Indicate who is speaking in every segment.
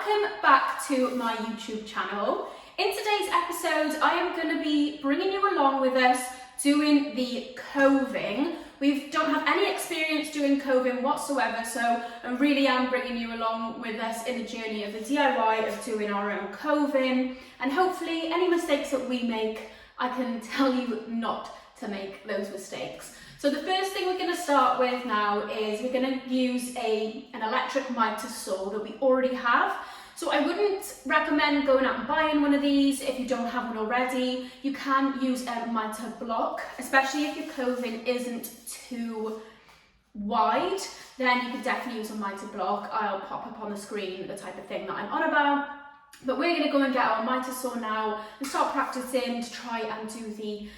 Speaker 1: welcome back to my YouTube channel. In today's episode, I am going to be bringing you along with us doing the coving. We don't have any experience doing coving whatsoever, so I really am bringing you along with us in the journey of the DIY of doing our own coving, and hopefully any mistakes that we make, I can tell you not to make those mistakes. So the first thing we're going to start with now is we're going to use an electric miter saw that we already have. So I wouldn't recommend going out and buying one of these if you don't have one already. You can use a miter block, especially if your coving isn't too wide, then you could definitely use a miter block. I'll pop up on the screen the type of thing that I'm on about. But we're going to go and get our miter saw now and start practicing to try and do the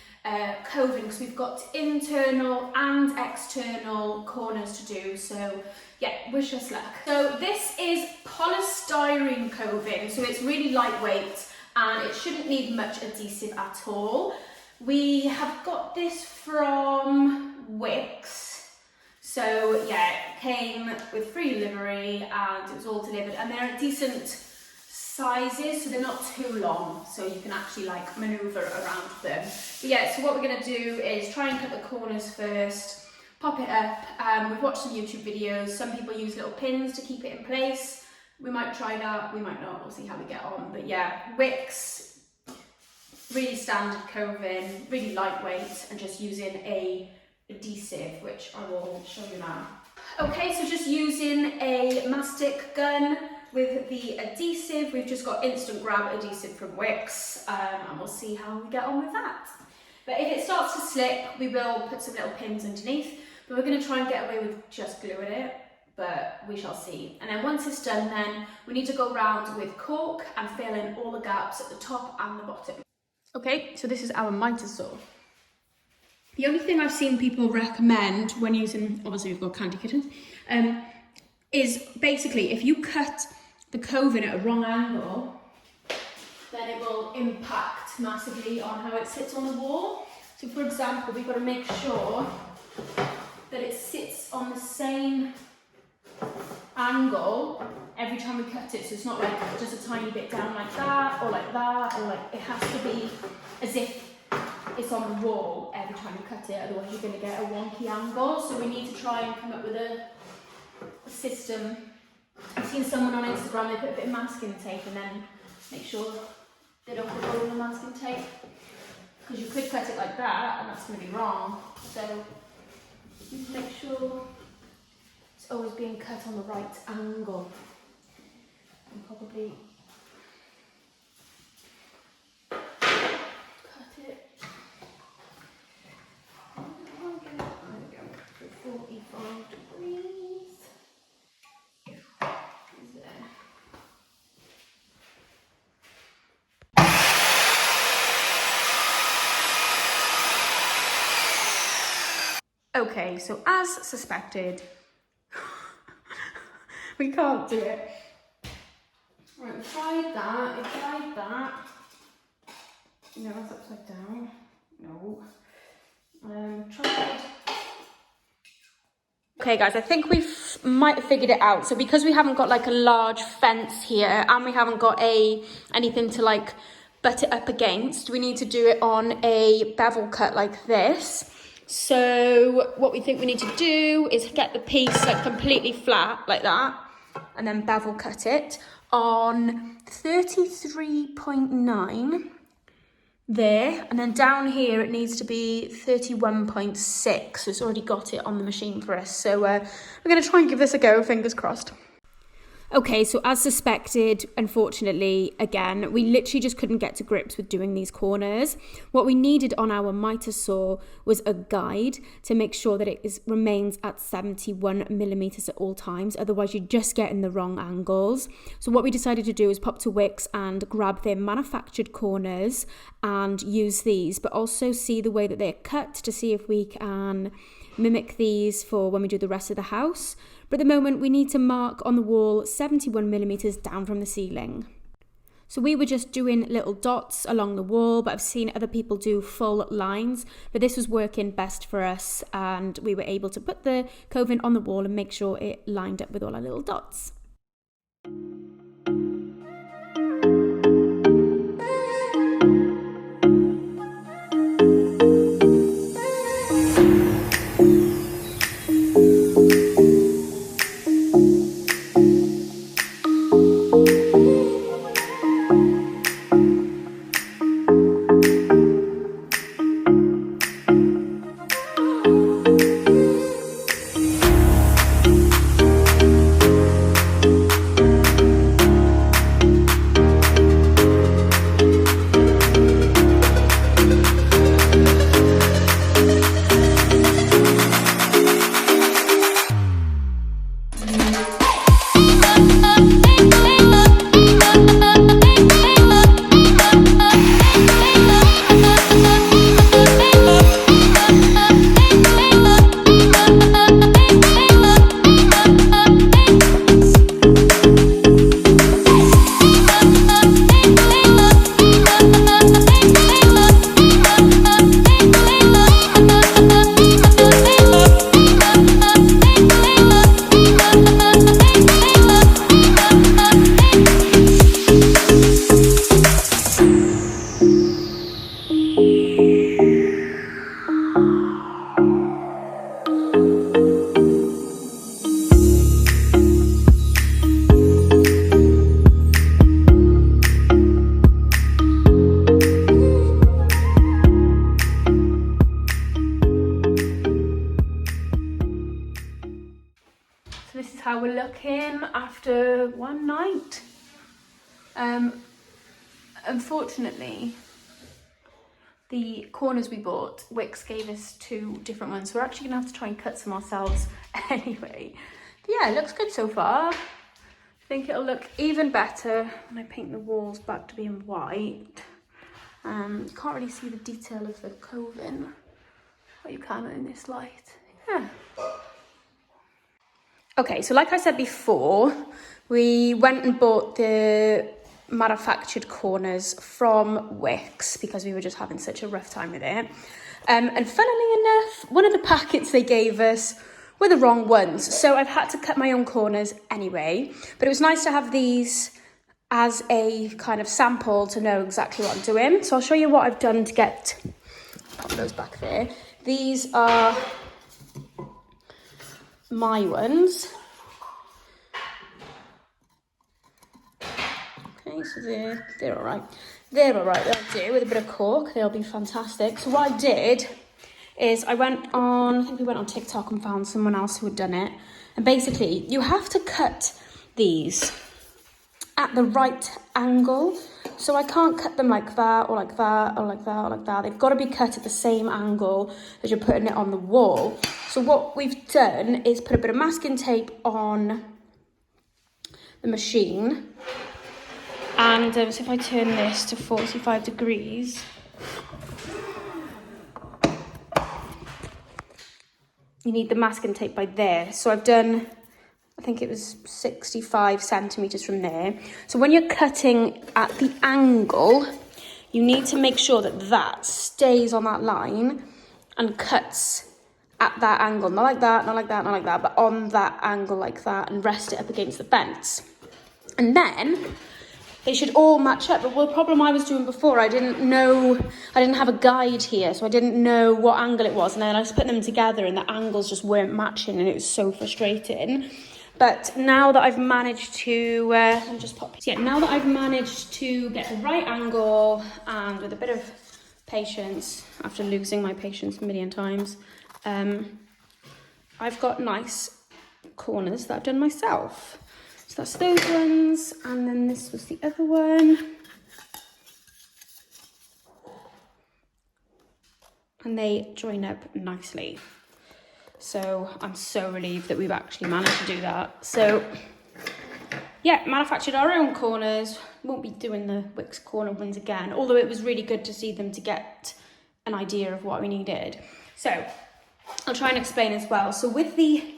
Speaker 1: coving, because we've got internal and external corners to do. So yeah, wish us luck. So this is polystyrene coving, so it's really lightweight and it shouldn't need much adhesive at all. We have got this from Wix. So yeah, it came with free delivery and it was all delivered, and they're decent sizes, so they're not too long, so you can actually like maneuver around them. But yeah, so what we're going to do is try and cut the corners first, pop it up. We've watched some YouTube videos. Some people use little pins to keep it in place. We might try that, we might not, we'll see how we get on. But yeah, Wix, really standard coving, really lightweight, and just using a adhesive, which I will show you now. Okay, so just using a mastic gun with the adhesive. We've just got instant grab adhesive from Wix, and we'll see how we get on with that. But if it starts to slip, we will put some little pins underneath, but we're going to try and get away with just gluing it, but we shall see. And then once it's done, then we need to go round with cork and fill in all the gaps at the top and the bottom. Okay, so this is our miter saw. The only thing I've seen people recommend when using, obviously we've got candy kittens, is basically if you cut the coving at a wrong angle, then it will impact massively on how it sits on the wall. So for example, we've got to make sure that it sits on the same angle every time we cut it. So it's not like just a tiny bit down like that, or like that, or like, it has to be as if it's on the wall every time you cut it, otherwise you're going to get a wonky angle. So we need to try and come up with a system. I've seen someone on Instagram, they put a bit of masking tape and then make sure they don't put all the masking tape, because you could cut it like that and that's going to be wrong. So you need to make sure it's always being cut on the right angle, and probably cut it. There we go, for 45 degrees. Okay, so as suspected, we can't do it. Right, we tried that. No, it's upside down. No. Tried. Okay guys, I think we might have figured it out. So because we haven't got like a large fence here, and we haven't got anything to like butt it up against, we need to do it on a bevel cut like this. So what we think we need to do is get the piece like completely flat like that, and then bevel cut it on 33.9 there, and then down here it needs to be 31.6. So it's already got it on the machine for us. So we're going to try and give this a go, fingers crossed. Okay, so as suspected, unfortunately, again, we literally just couldn't get to grips with doing these corners. What we needed on our miter saw was a guide to make sure that it remains at 71 millimeters at all times. Otherwise, you're just getting the wrong angles. So what we decided to do is pop to Wix and grab their manufactured corners and use these, but also see the way that they're cut to see if we can mimic these for when we do the rest of the house. But at the moment, we need to mark on the wall 71 millimeters down from the ceiling. So we were just doing little dots along the wall, but I've seen other people do full lines, but this was working best for us, and we were able to put the coving on the wall and make sure it lined up with all our little dots. one night. Unfortunately, the corners we bought, Wix gave us 2 different ones. So we're actually gonna have to try and cut some ourselves anyway. But yeah, it looks good so far. I think it'll look even better when I paint the walls back to being white. Can't really see the detail of the coving, but you can in this light. Yeah. Okay, so like I said before, we went and bought the manufactured corners from Wix because we were just having such a rough time with it. And funnily enough, one of the packets they gave us were the wrong ones. So I've had to cut my own corners anyway, but it was nice to have these as a kind of sample to know exactly what I'm doing. So I'll show you what I've done to get, pop those back there. These are my ones. Okay, so they're all right. They're all right, they'll do with a bit of cork. They'll be fantastic. So what I did is I think we went on TikTok and found someone else who had done it. And basically you have to cut these at the right angle. So I can't cut them like that or like that or like that or like that. They've got to be cut at the same angle as you're putting it on the wall. So what we've done is put a bit of masking tape on the machine. And so if I turn this to 45 degrees, you need the masking tape by there. So I've done, I think it was 65 centimetres from there. So when you're cutting at the angle, you need to make sure that that stays on that line and cuts at that angle. Not like that, not like that, not like that, but on that angle like that, and rest it up against the fence. And then they should all match up. But the problem I was doing before, I didn't have a guide here, so I didn't know what angle it was. And then I just put them together and the angles just weren't matching and it was so frustrating. But now that I've managed to, now that I've managed to get the right angle and with a bit of patience, after losing my patience a million times, I've got nice corners that I've done myself. So that's those ones, and then this was the other one. And they join up nicely. So I'm so relieved that we've actually managed to do that. So yeah, manufactured our own corners. Won't be doing the Wix corner ones again, although it was really good to see them to get an idea of what we needed. So I'll try and explain as well. So with the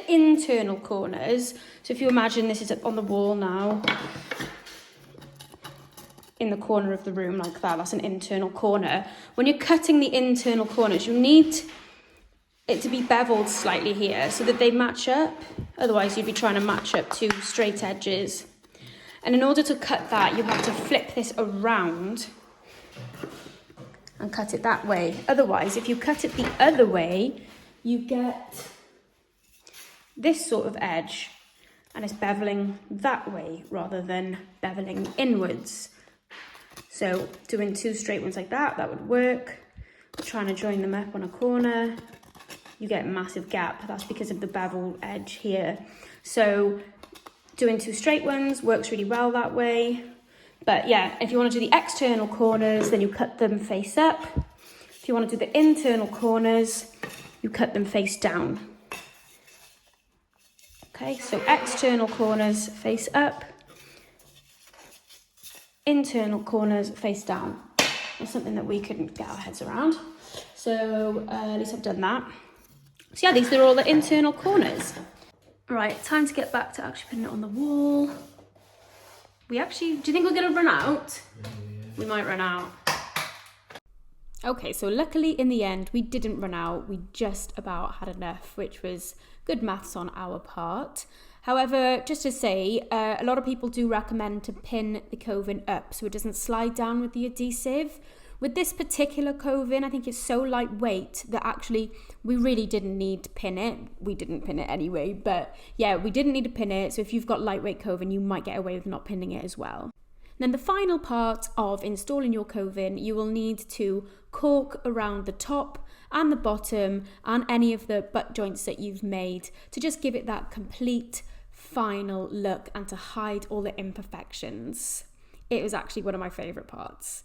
Speaker 1: internal corners, so if you imagine this is on the wall now, in the corner of the room like that, that's an internal corner. When you're cutting the internal corners, you need it to be beveled slightly here so that they match up. Otherwise you'd be trying to match up 2 straight edges. And in order to cut that, you have to flip this around and cut it that way. Otherwise, if you cut it the other way, you get this sort of edge, and it's beveling that way rather than beveling inwards. So doing 2 straight ones like that, that would work. Trying to join them up on a corner, you get a massive gap. That's because of the bevel edge here. So doing 2 straight ones works really well that way. But yeah, if you want to do the external corners, then you cut them face up. If you want to do the internal corners, you cut them face down. Okay, so external corners face up, internal corners face down. That's something that we couldn't get our heads around. So at least I've done that. So yeah, these are all the internal corners. All right, time to get back to actually putting it on the wall. Do you think we're gonna run out? Yeah. We might run out. Okay, so luckily in the end, we didn't run out. We just about had enough, which was good maths on our part. However, just to say, a lot of people do recommend to pin the coving up so it doesn't slide down with the adhesive. With this particular coving, I think it's so lightweight that actually we really didn't need to pin it. We didn't pin it anyway, but yeah, we didn't need to pin it. So if you've got lightweight coving, you might get away with not pinning it as well. Then the final part of installing your coving, you will need to cork around the top and the bottom and any of the butt joints that you've made to just give it that complete final look and to hide all the imperfections. It was actually one of my favourite parts.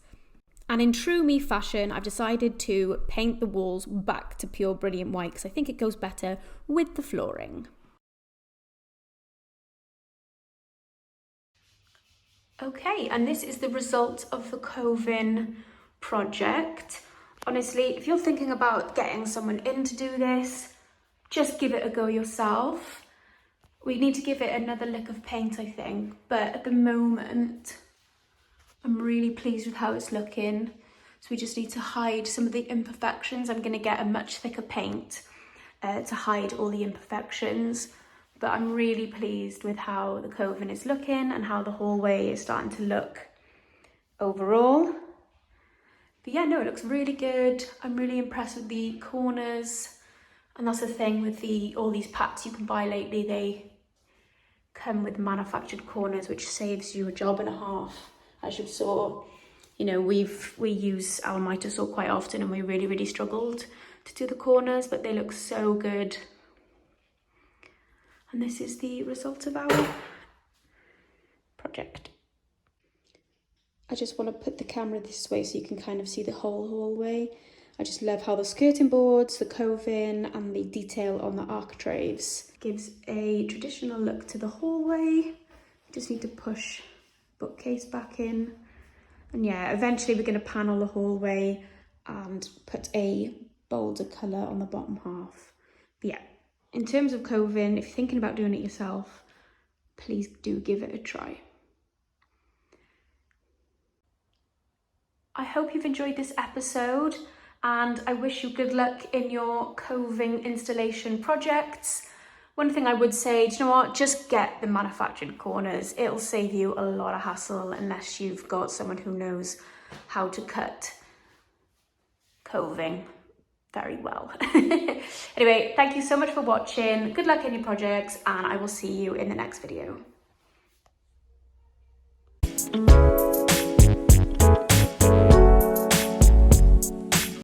Speaker 1: And in true me fashion, I've decided to paint the walls back to pure brilliant white because I think it goes better with the flooring. Okay, and this is the result of the Coving project. Honestly, if you're thinking about getting someone in to do this, just give it a go yourself. We need to give it another lick of paint, I think, but at the moment, I'm really pleased with how it's looking. So we just need to hide some of the imperfections. I'm gonna get a much thicker paint to hide all the imperfections, but I'm really pleased with how the Coving is looking and how the hallway is starting to look overall. But yeah, no, it looks really good. I'm really impressed with the corners. And that's the thing with all these packs you can buy lately, they come with manufactured corners, which saves you a job and a half. As you saw, you know, we use our miter saw quite often and we really struggled to do the corners, but they look so good. And this is the result of our project. I just want to put the camera this way so you can kind of see the whole hallway. I just love how the skirting boards, the coving and the detail on the architraves gives a traditional look to the hallway. Just need to push bookcase back in. And yeah, eventually we're going to panel the hallway and put a bolder colour on the bottom half. But yeah, in terms of Coving, if you're thinking about doing it yourself, please do give it a try. I hope you've enjoyed this episode and I wish you good luck in your Coving installation projects. One thing I would say, do you know what? Just get the manufactured corners. It'll save you a lot of hassle unless you've got someone who knows how to cut Coving very well. Anyway, thank you so much for watching. Good luck in your projects and I will see you in the next video.